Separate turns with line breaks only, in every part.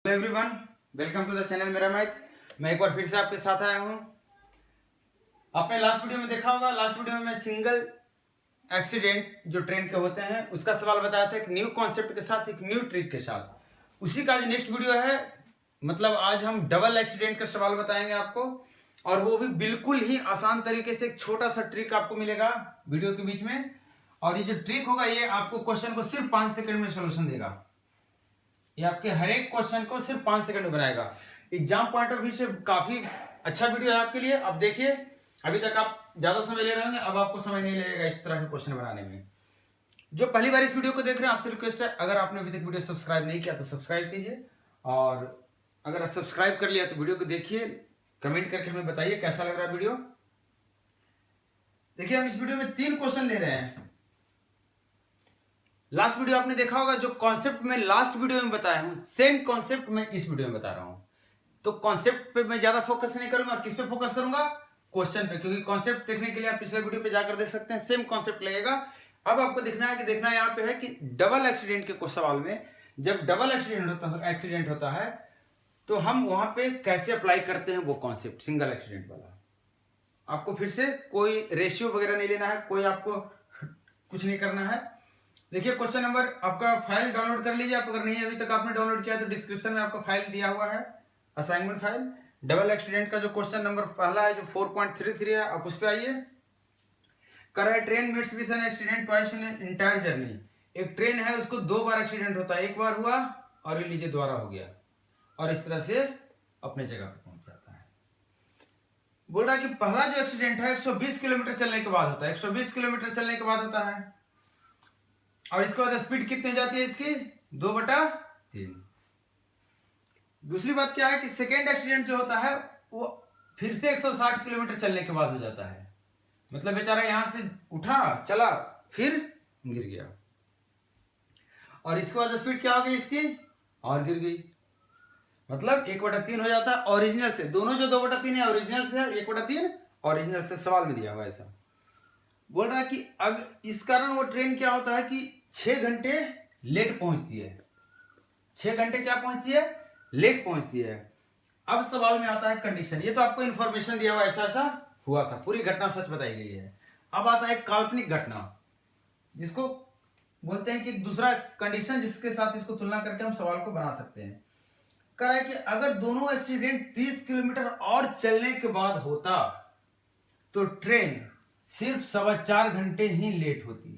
Hello everyone, welcome to the channel मेरा math. मैं एक बार फिर से आपके साथ आया हूं। आपने लास्ट वीडियो में देखा होगा, लास्ट वीडियो में मैं सिंगल एक्सीडेंट जो ट्रेन के होते हैं उसका सवाल बताया था, एक न्यू कॉन्सेप्ट के साथ, एक न्यू ट्रिक के साथ। उसी का आज नेक्स्ट वीडियो है। मतलब आज हम डबल एक्सीडेंट का सवाल बताएंगे आपको, और वो भी बिल्कुल ही आसान तरीके से। एक छोटा सा ट्रिक आपको मिलेगा वीडियो के बीच में, और ये जो ट्रिक होगा ये आपको क्वेश्चन को सिर्फ 5 सेकंड में सोल्यूशन देगा। ये आपके हर एक क्वेश्चन को सिर्फ 5 सेकंड में बनाएगा। एग्जाम पॉइंट ऑफ व्यू से काफी अच्छा वीडियो है आपके लिए। अब देखिए, अभी तक आप ज्यादा समय ले रहे होंगे, अब आपको समय नहीं लगेगा इस तरह के क्वेश्चन बनाने में। जो पहली बार इस वीडियो को देख रहे हैं, आपसे रिक्वेस्ट है, अगर आपने अभी तक वीडियो सब्सक्राइब नहीं किया तो सब्सक्राइब कीजिए, और अगर आप सब्सक्राइब कर लिया तो वीडियो को देखिए, कमेंट करके हमें बताइए कैसा लग रहा है वीडियो। देखिए, हम इस वीडियो में 3 क्वेश्चन ले रहे हैं। लास्ट वीडियो आपने देखा होगा, जो कॉन्सेप्ट में लास्ट वीडियो में बताया हूं, सेम कॉन्सेप्ट मैं इस वीडियो में बता रहा हूं। तो कॉन्सेप्ट पे मैं ज्यादा फोकस नहीं करूंगा, किस पे फोकस करूंगा? क्वेश्चन पे, क्योंकि कॉन्सेप्ट देखने के लिए आप पिछले वीडियो पे जाकर देख सकते हैं, सेम कॉन्सेप्ट लगेगा। अब आपको देखना है यहाँ पे है कि डबल एक्सीडेंट के कुछ सवाल में, जब डबल एक्सीडेंट होता है तो हम वहां पे कैसे अप्लाई करते हैं वो कॉन्सेप्ट सिंगल एक्सीडेंट वाला। आपको फिर से कोई रेशियो वगैरह नहीं लेना है, कोई आपको कुछ नहीं करना है। देखिए, क्वेश्चन नंबर, आपका फाइल डाउनलोड कर लीजिए आप, अगर नहीं अभी तक आपने डाउनलोड किया तो डिस्क्रिप्शन में आपका फाइल दिया हुआ है, असाइनमेंट फाइल। डबल एक्सीडेंट का जो क्वेश्चन नंबर पहला है, जो 4.33 है, आप उस पर आइए। कर रहा है, train meets with N accident twice in entire journey. एक ट्रेन है, उसको 2 बार एक्सीडेंट होता है, एक बार हुआ और ये लीजिए दोबारा हो गया, और इस तरह से अपने जगह पर पहुंच जाता है। बोल रहा है कि पहला जो एक्सीडेंट है 120 किलोमीटर चलने के बाद होता है, 120 किलोमीटर चलने के बाद होता है, और इसके बाद स्पीड कितनी जाती है इसकी? 2/3। दूसरी बात क्या है कि सेकेंड एक्सीडेंट जो होता है वो फिर से 160 किलोमीटर चलने के बाद हो जाता है। मतलब बेचारा यहां से उठा, चला, फिर गिर गया, और इसके बाद स्पीड क्या हो गई इसकी? और गिर गई। मतलब 1/3 हो जाता है ओरिजिनल से। दोनों जो 2/3 है ओरिजिनल से, 1/3 ओरिजिनल से, सवाल में दिया हुआ ऐसा। बोल रहा है कि अगर इस कारण वो ट्रेन क्या होता है कि 6 घंटे लेट पहुंचती है। 6 घंटे क्या पहुंचती है? लेट पहुंचती है। अब सवाल में आता है कंडीशन। ये तो आपको इंफॉर्मेशन दिया हुआ, ऐसा ऐसा हुआ था, पूरी घटना सच बताई गई है। अब आता है काल्पनिक घटना, जिसको बोलते हैं कि एक दूसरा कंडीशन जिसके साथ इसको तुलना करके हम सवाल को बना सकते हैं। कह रहा है कि अगर दोनों एक्सीडेंट 30 किलोमीटर और चलने के बाद होता तो ट्रेन सिर्फ 4.25 घंटे ही लेट होती है।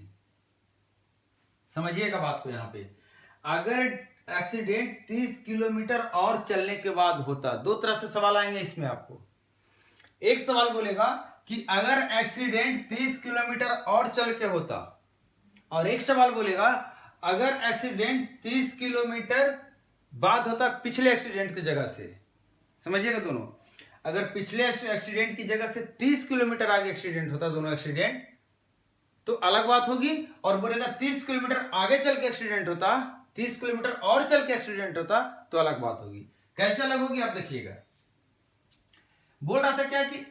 समझिएगा बात को। यहां पे अगर एक्सीडेंट 30 किलोमीटर और चलने के बाद होता, 2 तरह से सवाल आएंगे इसमें आपको। एक सवाल बोलेगा कि अगर एक्सीडेंट 30 किलोमीटर और चल के होता, और एक सवाल बोलेगा अगर एक्सीडेंट 30 किलोमीटर बाद होता पिछले एक्सीडेंट की जगह से। समझिएगा दोनों। अगर पिछले एक्सीडेंट की जगह से 30 किलोमीटर आगे एक्सीडेंट होता, दोनों एक्सीडेंट, तो अलग बात होगी। और बोलेगा 30 किलोमीटर आगे चल के एक्सीडेंट होता, 30 किलोमीटर और चल के एक्सीडेंट होता, तो अलग बात होगी। कैसे अलग होगी आप देखिएगा। बोल रहा था क्या कि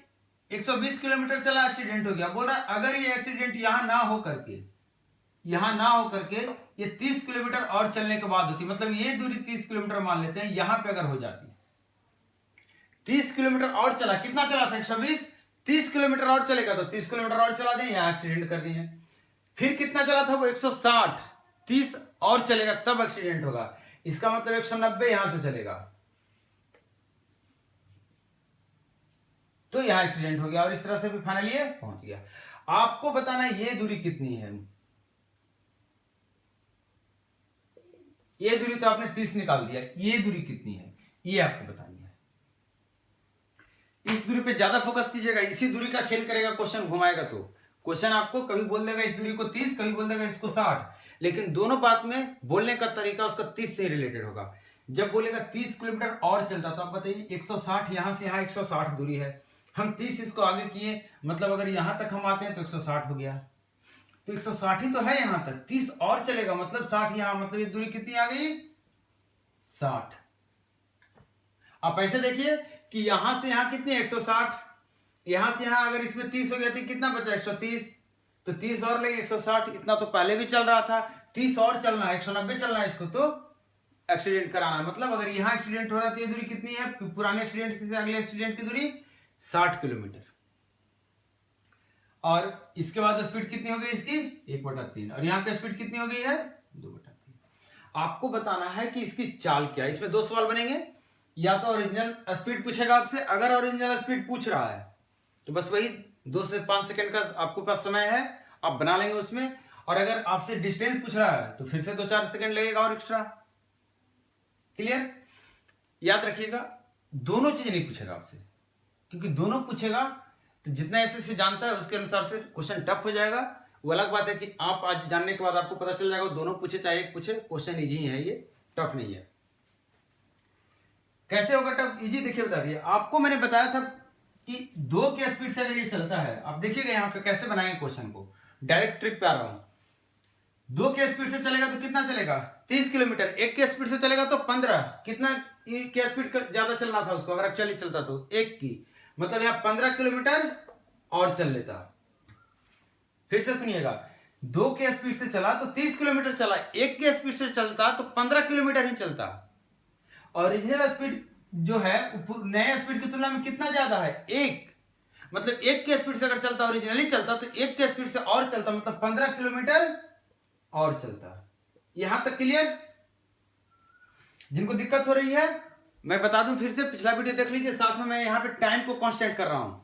120 किलोमीटर चला, एक्सीडेंट हो गया। बोल रहा अगर ये एक्सीडेंट यहां ना हो करके ये 30 किलोमीटर और चलने के बाद होती, मतलब ये दूरी 30 किलोमीटर मान लेते हैं, यहां पे अगर हो जाती, 30 किलोमीटर और चला, कितना चला था? 120। 30 किलोमीटर और चलेगा तो 30 किलोमीटर और चला दें, यहां एक्सीडेंट कर दिए। फिर कितना चला था वो? 160। 30 और चलेगा तब एक्सीडेंट होगा। इसका मतलब 190 यहां से चलेगा तो यहां एक्सीडेंट हो गया, और इस तरह से भी फाइनली पहुंच गया। आपको बताना है ये दूरी कितनी है। ये दूरी तो आपने 30 निकाल दिया, ये दूरी कितनी है ये आपको बतानी है। इस दूरी पे ज्यादा फोकस कीजिएगा, इसी दूरी का खेल करेगा क्वेश्चन, घुमाएगा तो क्वेश्चन आपको कभी बोल देगा इस दूरी को 30, कभी बोल देगा इसको 60, लेकिन दोनों बात में बोलने का तरीका उसका 30 से रिलेटेड होगा। जब बोलेगा 30 किलोमीटर और चलता, तो आप बताइए 160, यहां से यहां 160 दूरी है, हम 30 इसको आगे किए, मतलब अगर यहां तक हम आते हैं तो 160 हो गया, तो 160 ही तो है यहां तक, 30 और चलेगा मतलब 60 यहां, मतलब ये दूरी कितनी आ गई? 60। आप ऐसे देखिए कि यहां से यहां कितनी? 160। यहां से यहां अगर इसमें 30 हो गया तो कितना बचा? 130। तो 30 और लगे 160, इतना तो पहले भी चल रहा था, 30 और चलना है, 190 चलना है इसको, तो एक्सीडेंट कराना, मतलब अगर यहाँ एक्सीडेंट हो रहा है तो ये दूरी कितनी है, पुराने एक्सीडेंट से अगले एक्सीडेंट की दूरी 60 किलोमीटर, और इसके बाद स्पीड कितनी हो गई इसकी 1/3, और यहाँ पे स्पीड कितनी हो गई है 2/3। आपको बताना है कि इसकी चाल क्या है। इसमें दो सवाल बनेंगे, या तो ओरिजिनल स्पीड पूछेगा आपसे, अगर ओरिजिनल स्पीड पूछ रहा है तो बस वही 2 से 5 सेकंड का आपको पास समय है, आप बना लेंगे उसमें, और अगर आपसे डिस्टेंस पूछ रहा है तो फिर से 2-4 सेकंड लगेगा और एक्स्ट्रा। क्लियर? याद रखिएगा, दोनों चीज नहीं पूछेगा आपसे, क्योंकि दोनों पूछेगा तो जितना ऐसे से जानता है उसके अनुसार से क्वेश्चन टफ हो जाएगा। वो अलग बात है कि आप आज जानने के बाद आपको पता चल जाएगा दोनों पूछे चाहे एक पूछे, क्वेश्चन इजी है, ये टफ नहीं है। कैसे होगा टफ इजी, देखिए बता दिए आपको, मैंने बताया था कि 2 के स्पीड से अगर ये चलता है, आप देखिएगा यहाँ पे कैसे बनाएंगे क्वेश्चन को, डायरेक्ट ट्रिक पे आ रहा हूं। 2 के स्पीड से चलेगा तो कितना चलेगा 30 किलोमीटर, 1 के स्पीड से चलेगा तो 15, कितना के स्पीड ज्यादा चलना था उसको, अगर एक्चुअली चलता तो 1 की, मतलब यहाँ 15 किलोमीटर और चल लेता। फिर से सुनिएगा, 2 के स्पीड से चला तो 30 किलोमीटर चला, 1 के स्पीड से चलता तो 15 किलोमीटर ही चलता। ओरिजिनल स्पीड जो है नए स्पीड की तुलना में कितना ज्यादा है 1, मतलब 1 के स्पीड से अगर चलता ओरिजिनली चलता तो 1 के स्पीड से और चलता, मतलब 15 किलोमीटर और चलता। यहां तक क्लियर? जिनको दिक्कत हो रही है मैं बता दूं फिर से, पिछला वीडियो देख लीजिए, साथ में मैं यहाँ पे टाइम को कांस्टेंट कर रहा हूं,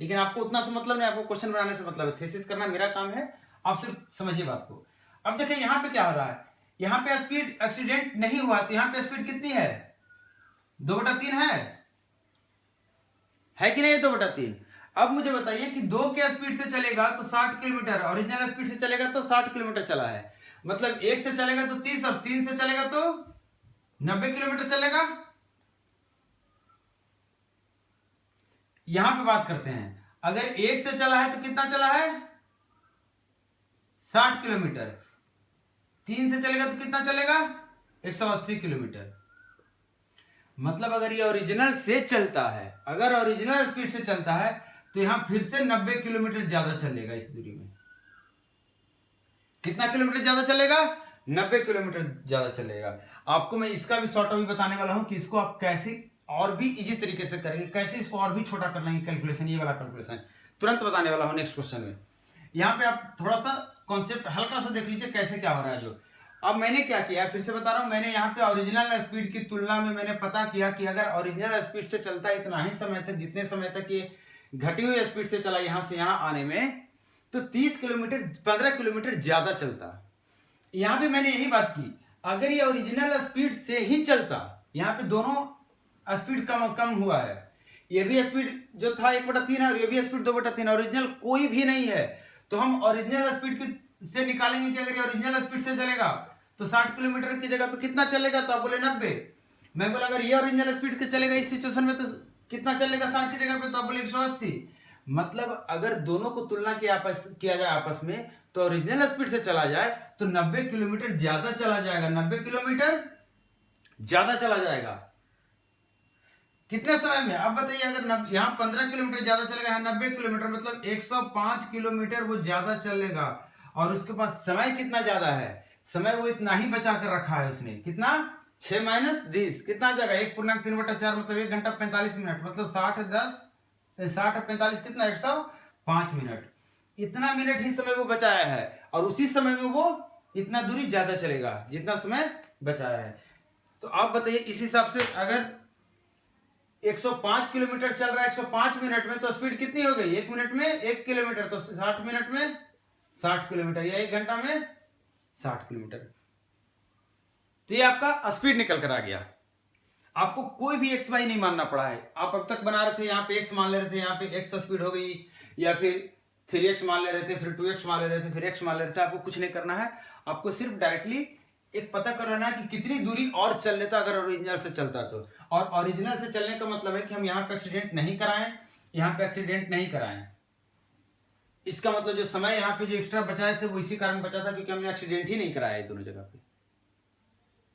लेकिन आपको उतना से मतलब नहीं, आपको क्वेश्चन बनाने से मतलब है, थीसिस करना मेरा काम है, आप सिर्फ समझिए बात को। अब देखिए यहाँ पे क्या हो रहा है, यहाँ पे स्पीड एक्सीडेंट नहीं हुआ तो यहाँ पे स्पीड कितनी है 2/3 है कि नहीं 2/3। अब मुझे बताइए कि 2 के स्पीड से चलेगा तो 60 किलोमीटर, ओरिजिनल स्पीड से चलेगा तो 60 किलोमीटर चला है, मतलब 1 से चलेगा तो 30 और 3 से चलेगा तो 90 किलोमीटर चलेगा। यहां पे बात करते हैं, अगर 1 से चला है तो कितना चला है 60 किलोमीटर, 3 से चलेगा तो कितना चलेगा 180 किलोमीटर। मतलब अगर ये ओरिजिनल से चलता है, अगर ओरिजिनल स्पीड से चलता है तो यहां फिर से 90 किलोमीटर ज्यादा चलेगा, इस दूरी में कितना किलोमीटर ज्यादा चलेगा 90 किलोमीटर ज्यादा चलेगा। आपको मैं इसका भी शॉर्ट अभी बताने वाला हूं कि इसको आप कैसे और भी इजी तरीके से करेंगे, कैसे इसको और भी छोटा कर लेंगे कैलकुलेशन, ये वाला कैलकुलेशन तुरंत बताने वाला हूं नेक्स्ट क्वेश्चन में। यहाँ पे आप थोड़ा सा कॉन्सेप्ट हल्का सा देख लीजिए कैसे क्या हो रहा है। जो अब मैंने क्या किया फिर से बता रहा हूं, मैंने यहाँ पे ओरिजिनल स्पीड की तुलना में मैंने पता किया कि अगर ओरिजिनल स्पीड से चलता है इतना ही समय तक जितने समय तक ये घटी हुई स्पीड से चला यहां से यहां आने में, तो 30 किलोमीटर 15 किलोमीटर ज्यादा चलता। यहां भी मैंने यही बात की, अगर ये ओरिजिनल स्पीड से ही चलता, यहाँ पे दोनों स्पीड कम हुआ है, ये भी स्पीड जो था 1/3 है और ये भी स्पीड 2/3, ओरिजिनल कोई भी नहीं है, तो हम ओरिजिनल स्पीड से निकालेंगे कि अगर ये ओरिजिनल स्पीड से चलेगा तो 60 किलोमीटर की जगह पे कितना चलेगा, तो आप बोले 90। मैं बोला अगर ये ओरिजिनल स्पीड के चलेगा इस सिचुएशन में तो कितना चलेगा 60 की जगह पे, तो आप बोले 180। मतलब अगर दोनों को तुलना किया जाए आपस में तो ओरिजिनल स्पीड से चला जाए तो 90 किलोमीटर ज्यादा चला जाएगा, 90 किलोमीटर ज्यादा चला जाएगा। कितने समय में अब बताइए, अगर यहाँ 15 किलोमीटर ज्यादा चलेगा, यहाँ 90 किलोमीटर, मतलब 105 किलोमीटर वो ज्यादा चलेगा। और उसके पास समय कितना ज्यादा है, समय वो इतना ही बचा कर रखा है उसने, कितना 6 - 10 कितना आ जाएगा 1/3/4, मतलब 1 घंटा 45 मिनट, मतलब 60 और 45 कितना 105 मिनट, इतना मिनट ही समय वो बचाया है, और उसी समय में वो इतना दूरी ज्यादा चलेगा जितना समय बचाया है। तो आप बताइए इस हिसाब से अगर 105 किलोमीटर चल रहा है 105 मिनट में, तो स्पीड कितनी हो गई 1 मिनट में 1 किलोमीटर, तो 60 मिनट में 60 किलोमीटर, या 1 घंटा में 60 किलोमीटर। तो ये आपका स्पीड निकल कर आ गया, आपको कोई भी एक्स वाई नहीं मानना पड़ा है। आप अब तक बना रहे थे यहाँ पे एक्स मान ले रहे थे, यहाँ पे एक्स स्पीड हो गई, या फिर 3x मान ले रहे थे, फिर 2x मान ले रहे थे, फिर x मान ले रहे थे। आपको कुछ नहीं करना है, आपको सिर्फ डायरेक्टली एक पता कर लेना है कि कितनी दूरी और चल लेता अगर ओरिजिनल से चलता तो। और ओरिजिनल से चलने का मतलब है कि हम यहाँ पे एक्सीडेंट नहीं कराएं, यहाँ पे एक्सीडेंट नहीं कराएं। इसका मतलब जो समय यहाँ पे जो एक्स्ट्रा बचाए थे वो इसी कारण बचा था क्योंकि हमने एक्सीडेंट ही नहीं कराया दोनों जगह पे।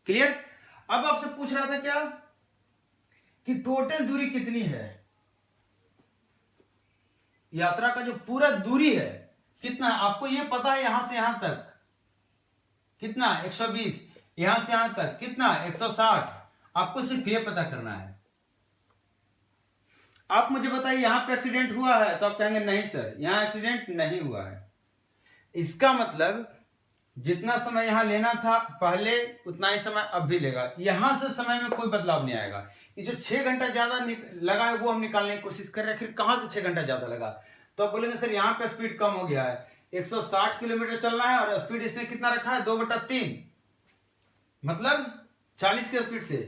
क्लियर? अब आपसे पूछ रहा था क्या कि टोटल दूरी कितनी है, यात्रा का जो पूरा दूरी है कितना है, आपको ये पता है यहां से यहां तक कितना 120, यहां से यहां तक कितना 160। आपको सिर्फ ये पता करना है। आप मुझे बताइए यहां पे एक्सीडेंट हुआ है, तो आप कहेंगे नहीं सर यहां एक्सीडेंट नहीं हुआ है। इसका मतलब जितना समय यहां लेना था पहले उतना ही समय अब भी लेगा। यहां से समय में कोई बदलाव नहीं आएगा। ये जो 6 घंटा ज्यादा लगा है वो हम निकालने की कोशिश कर रहे हैं। फिर कहां से 6 घंटा ज्यादा लगा? तो आप बोलेंगे सर यहाँ पे स्पीड कम हो गया है, 160 किलोमीटर चलना है और स्पीड इसने कितना रखा है 2/3, मतलब 40 की स्पीड से,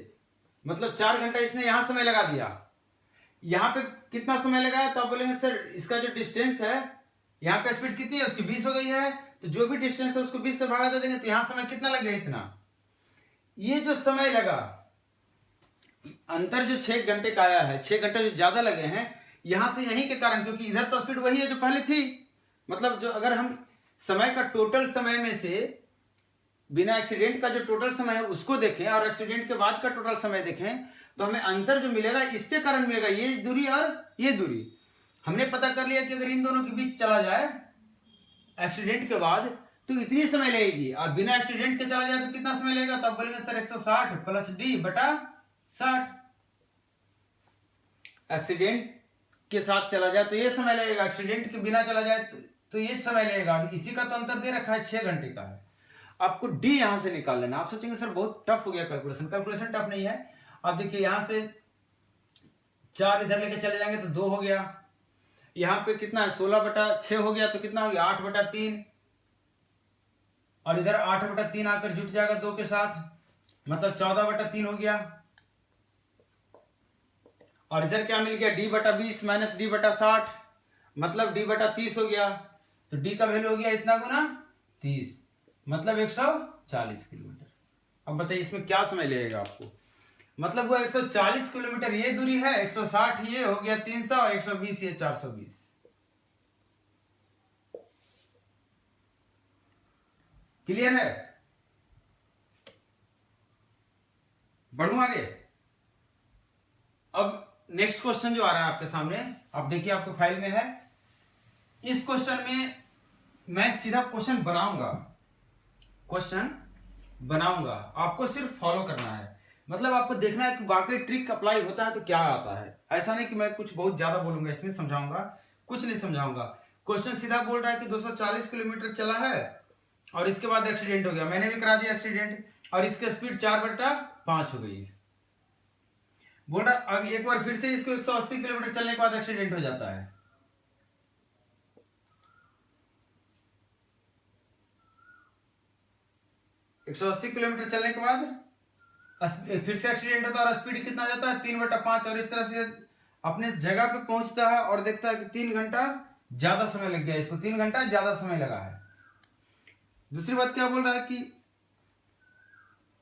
मतलब 4 घंटा इसने यहां समय लगा दिया। यहाँ पे कितना समय लगा है? तो आप बोलेंगे सर इसका जो डिस्टेंस है, यहाँ पे स्पीड कितनी है उसकी 20 हो गई है, तो जो भी डिस्टेंस है उसको 20 से भागा दे देंगे, तो यहाँ समय कितना लग गया इतना। ये जो समय लगा अंतर जो 6 घंटे का आया है, 6 घंटे जो ज्यादा लगे हैं यहां से यहीं के कारण, क्योंकि इधर तो स्पीड वही है जो पहले थी। मतलब जो अगर हम समय का टोटल समय में से बिना एक्सीडेंट का जो टोटल समय है उसको देखें और एक्सीडेंट के बाद का टोटल समय देखें, तो हमें अंतर जो मिलेगा इसके कारण मिलेगा, ये दूरी और ये दूरी। हमने पता कर लिया कि अगर इन दोनों के बीच चला जाए एक्सीडेंट के बाद तो इतनी समय लगेगी, और बिना एक्सीडेंट के चला जाए तो कितना समय लगेगा? तब बोलेंगे सर 160 प्लस डी बटा 60। एक्सीडेंट के साथ चला जाए तो ये समय लगेगा, एक्सीडेंट के बिना चला जाए तो ये समय लगेगा, और इसी का तो अंतर दे रखा है 6 घंटे का है। आपको डी यहां से निकाल लेना। आप सोचेंगे सर बहुत टफ हो गया कैलकुलेशन। कैलकुलेशन टफ नहीं है। अब देखिए यहां से 4 इधर लेके चले जाएंगे तो 2 हो गया, यहां पे कितना है 16/6 हो गया, तो कितना हो गया 8/3, और इधर 8/3 आकर जुट जाएगा 2 के साथ, मतलब 14/3 हो गया, और इधर क्या मिल गया d/20 माइनस d/60, मतलब d/30 हो गया, तो d का वैल्यू हो गया इतना गुना 30, मतलब 140 किलोमीटर। अब बताइए इसमें क्या समय लगेगा आपको? मतलब वो 140 किलोमीटर ये दूरी है, 160 ये हो गया 300, 120 ये 420। क्लियर है? बढ़ू आगे। अब नेक्स्ट क्वेश्चन जो आ रहा है आपके सामने, आप देखिए आपके फाइल में है। इस क्वेश्चन में मैं सीधा क्वेश्चन बनाऊंगा, आपको सिर्फ फॉलो करना है। मतलब आपको देखना है कि वाकई ट्रिक अप्लाई होता है तो क्या आता है। ऐसा नहीं कि मैं कुछ बहुत ज्यादा बोलूंगा इसमें, समझाऊंगा कुछ नहीं समझाऊंगा। क्वेश्चन सीधा बोल रहा है कि 240 किलोमीटर चला है और इसके बाद एक्सीडेंट हो गया, मैंने भी करा दिया एक्सीडेंट, और इसकी स्पीड 4/5 हो गई। बोल रहा एक बार फिर से इसको 180 किलोमीटर चलने के बाद एक्सीडेंट हो जाता है। एक 180 किलोमीटर चलने के बाद फिर से एक्सीडेंट होता है और स्पीड कितना जाता है 3/5, और इस तरह से अपने जगह पे पहुंचता है और देखता है कि 3 घंटा ज्यादा समय लग गया, इसको 3 घंटा ज्यादा समय लगा है। दूसरी बात क्या बोल रहा है कि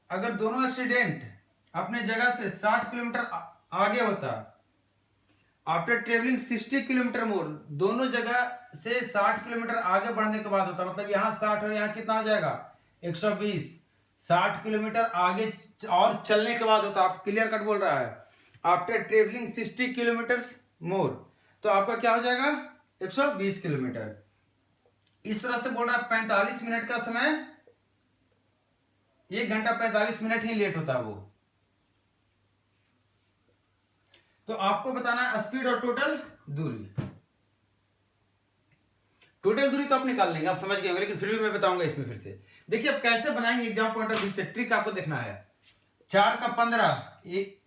अगर दोनों एक्सीडेंट अपने जगह से 60 किलोमीटर आगे होता, आफ्टर ट्रेवलिंग 60 किलोमीटर मोर, दोनों जगह से 60 किलोमीटर आगे बढ़ने के बाद होता, मतलब यहाँ 60 और यहाँ कितना हो जाएगा 120, 60 किलोमीटर आगे और चलने के बाद होता। आप क्लियर कट बोल रहा है आफ्टर ट्रेवलिंग 60 किलोमीटर मोर, तो आपका क्या हो जाएगा 120 किलोमीटर। इस तरह से बोल रहा है 45 मिनट का समय, 1 घंटा 45 मिनट ही लेट होता है वो। तो आपको बताना है स्पीड और टोटल दूरी। टोटल दूरी तो आप निकाल लेंगे, आप समझ गए होंगे, लेकिन फिर भी मैं बताऊंगा इसमें फिर से। देखिए अब कैसे बनाएंगे एग्जाम पॉइंट ऑफ व्यू से, ट्रिक आपको देखना है। 4 का 15,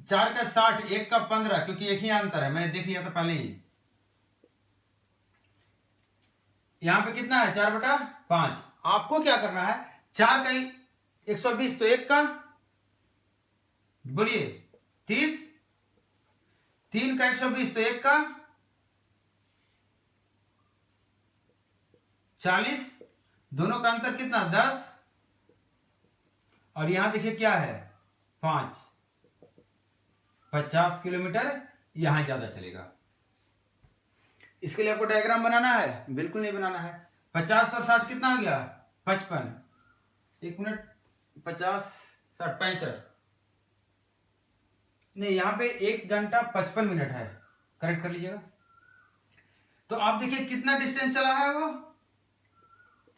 4 का 60, 1 का 15, क्योंकि एक ही अंतर है, मैंने देख लिया था पहले ही। यहां पे कितना है 4/5। आपको क्या करना है 4 का 120, तो 1 का बोलिए 30, 3 का 120, तो 1 का 40, दोनों का अंतर कितना 10, और यहां देखिए क्या है 5, 50 किलोमीटर यहां ज्यादा चलेगा। इसके लिए आपको डायग्राम बनाना है? बिल्कुल नहीं बनाना है। 50 और 60 कितना हो गया 55, 1 मिनट 50 60 65, नहीं यहां पे 1 घंटा 55 मिनट है, करेक्ट कर लीजिएगा। तो आप देखिए कितना डिस्टेंस चला है वो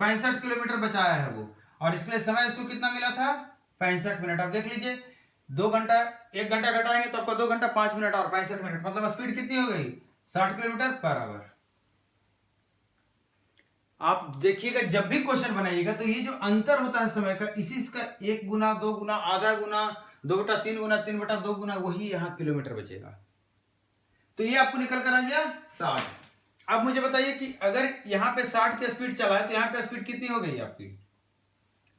65 किलोमीटर बचाया है वो, और इसके लिए समय इसको कितना मिला था 65 मिनट। अब देख लीजिए 2 घंटा 1 घंटा घटाएंगे तो आपका 2 घंटा 5 मिनट और 65 मिनट, मतलब स्पीड कितनी हो गई 60 किलोमीटर पर आवर। आप देखिएगा जब भी क्वेश्चन बनाइएगा तो ये जो अंतर होता है समय का, इसी का 1 गुना 2 गुना आधा गुना 2/3 गुना 3/2 गुना, वही यहाँ किलोमीटर बचेगा। तो ये आपको निकल कर आ गया 60। अब मुझे बताइए कि अगर यहाँ पे 60 की स्पीड चला है तो यहाँ पे स्पीड कितनी हो गई आपकी,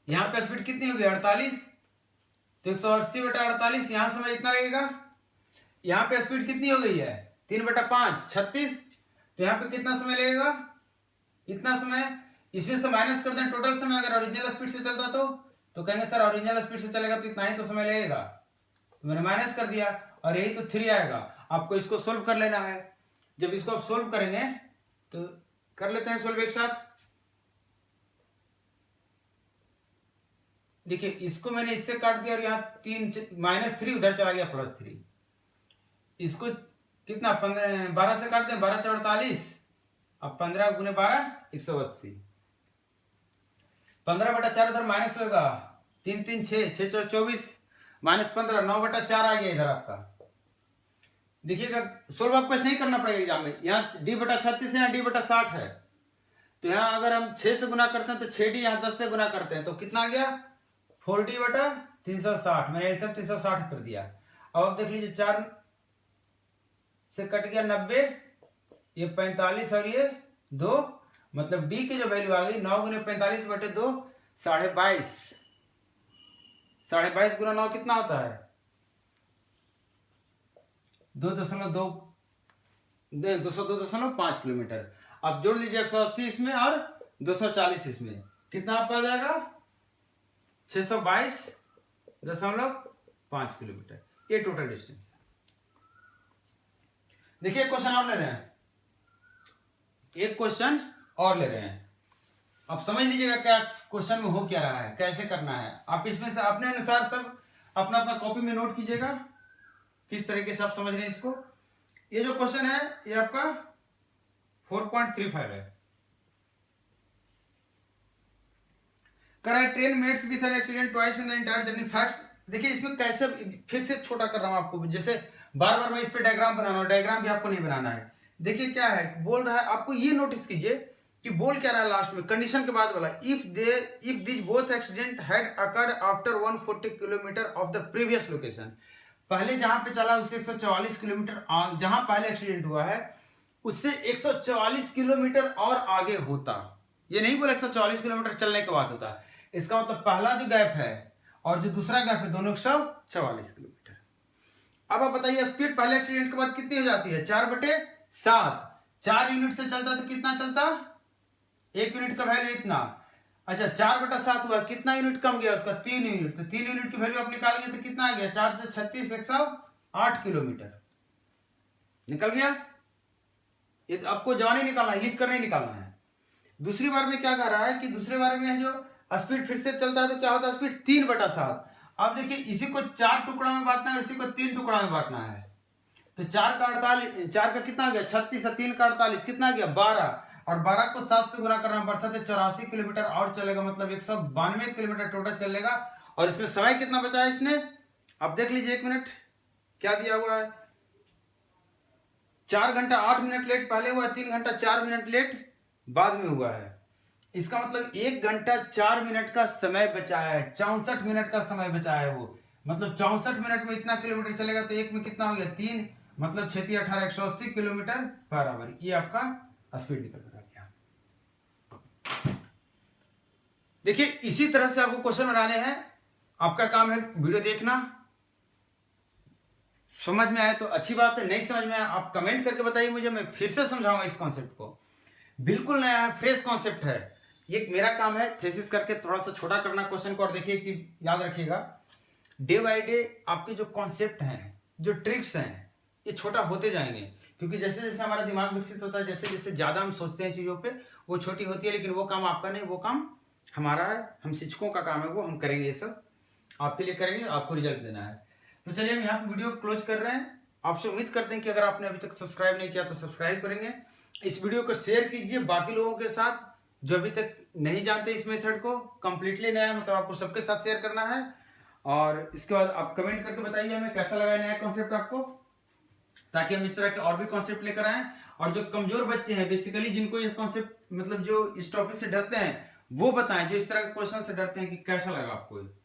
यहाँ पे स्पीड कितनी हो गई 48, तो 180/48, यहाँ समय इतना लगेगा। यहाँ पे स्पीड कितनी हो गई है 3/5 36, तो यहाँ पे कितना समय लगेगा इतना समय। इसमें से माइनस कर दें टोटल समय, अगर ओरिजिनल स्पीड से चलता तो कहेंगे सर ओरिजिनल स्पीड से चलेगा तो इतना ही तो समय लगेगा, तो मैंने माइनस कर दिया और यही तो 3 आएगा। आपको इसको सोल्व कर लेना है। जब इसको आप सोल्व करेंगे तो कर लेते हैं सोल्व एक साथ। देखिए इसको मैंने इससे काट दिया और यहाँ 3 उधर चला गया +3। इसको कितना 12 से काट दें 12 × 48, अब 15 × 12 180, 15/4 इधर माइनस होगा 3 3 6 6 4 24 -15 9/4 आ गया इधर आपका। देखिएगा सोल्व आपको ऐसे नहीं करना पड़ेगा एग्जाम में। यहाँ D/36 है, यहाँ D/60 है, तो यहाँ अगर हम 6 से गुना करते हैं तो 6D, यहाँ 10 से गुना करते हैं तो कितना आ गया 4D/360। मैंने ये सब 360 कर दिया। अब आप देख लीजिए 4 से कट गया 90, ये 45 और ये 2, मतलब डी की जो वैल्यू आ गई 9 × 45/2 22.5। 22.5 × 9 कितना होता है 202.5 किलोमीटर। आप जोड़ लीजिए 180 इसमें और 240 इसमें, कितना आपका आ जाएगा 622.5 किलोमीटर। ये टोटल डिस्टेंस है। देखिए क्वेश्चन और ले रहे हैं, एक क्वेश्चन और ले रहे हैं। अब समझ लीजिएगा क्या क्वेश्चन में हो क्या रहा है, कैसे करना है। आप इसमें से अपने अनुसार सब अपना अपना कॉपी में नोट कीजिएगा किस तरीके से आप समझ रहे हैं इसको। ये जो क्वेश्चन है ये आपका 4.35 है। Train meets with an accident twice in the entire journey facts. देखिए इसमें कैसे, फिर से छोटा कर रहा हूं आपको, जैसे बार बार मैं इस पे डायग्राम बना रहा हूं, डायग्राम भी आपको नहीं बनाना है। देखिए क्या है बोल रहा है, आपको ये नोटिस कीजिए कि बोल क्या रहा है लास्ट में, कंडीशन के बाद वाला, if this both accident had occurred after 140 kilometre of the previous location. पहले जहां पे चला उससे 144 किलोमीटर, जहां पहले एक्सीडेंट हुआ है उससे 144 किलोमीटर और आगे होता। ये नहीं बोला 144 किलोमीटर चलने के बाद होता, इसका मतलब पहला जो गैप है और जो दूसरा गैप है दोनों 144 किलोमीटर। अब आप बताइए स्पीड पहले एक्सीडेंट के बाद कितनी हो जाती है 4/7। 4 यूनिट से चलता तो कितना चलता, 1 यूनिट का वैल्यू इतना। अच्छा 4/7 हुआ, कितना यूनिट कम गया उसका 3 यूनिट, तो 3 यूनिट की वैल्यू आप निकालेंगे तो कितना आ गया 4 से 36 108 किलोमीटर निकल गया। ये तो आपको जवानी निकालना है, लिख कर नहीं निकालना है। दूसरी बार में क्या कह रहा है कि दूसरे बार में जो स्पीड फिर से चलता है तो क्या होता है स्पीड 3/7। अब देखिए इसी को 4 टुकड़ा में बांटना है, इसी को 3 टुकड़ा में बांटना है, तो 4 का 48, 4 का कितना आ गया 36 और 3 का 48 कितना आ गया 12, और 12 को 7 से गुना करना पड़ता है 84 किलोमीटर और चलेगा, मतलब 192 किलोमीटर टोटल चलेगा। और इसमें समय कितना बचा है इसने, अब देख लीजिए 1 मिनट क्या दिया हुआ है, 4 घंटा 8 मिनट लेट पहले हुआ है, 3 घंटा 4 मिनट लेट बाद में हुआ है। इसका मतलब 1 घंटा 4 मिनट का समय बचाया है, 64 मिनट का समय बचाया है वो, मतलब 64 मिनट में इतना किलोमीटर चलेगा, तो एक में कितना हो गया 3, मतलब 6 × 18 180 किलोमीटर पर आवर। ये आपका स्पीड निकल कर आ गया। देखिए इसी तरह से आपको क्वेश्चन बनाने हैं, आपका काम है वीडियो देखना, समझ में आए तो अच्छी बात है, नहीं समझ में आए आप कमेंट करके बताइए मुझे, मैं फिर से समझाऊंगा इस कॉन्सेप्ट को। बिल्कुल नया है, फ्रेश कॉन्सेप्ट है। ये मेरा काम है थेसिस करके थोड़ा सा छोटा करना क्वेश्चन को। और देखिए एक चीज याद रखिएगा, डे बाय डे आपके जो कॉन्सेप्ट हैं, जो ट्रिक्स हैं, ये छोटा होते जाएंगे, क्योंकि जैसे जैसे हमारा दिमाग विकसित होता है, जैसे जैसे ज्यादा हम सोचते हैं चीजों पे, वो छोटी होती है। लेकिन वो काम आपका नहीं, वो काम हमारा है, हम शिक्षकों का काम है, वो हम करेंगे, ये सब आपके लिए करेंगे, आपको रिजल्ट देना है। तो चलिए हम यहाँ पे वीडियो क्लोज कर रहे हैं। आपसे उम्मीद करते हैं कि अगर आपने अभी तक सब्सक्राइब नहीं किया तो सब्सक्राइब करेंगे। इस वीडियो को शेयर कीजिए बाकी लोगों के साथ जो अभी तक नहीं जानते इस मेथड को, कंप्लीटली नया, मतलब आपको सबके साथ शेयर करना है। और इसके बाद आप कमेंट करके बताइए हमें कैसा लगा नया कॉन्सेप्ट आपको, ताकि हम इस तरह के और भी कॉन्सेप्ट लेकर आए। और जो कमजोर बच्चे हैं बेसिकली, जिनको ये कॉन्सेप्ट मतलब जो इस टॉपिक से डरते हैं, वो बताएं, जो इस तरह के क्वेश्चन से डरते हैं, कि कैसा लगा आपको।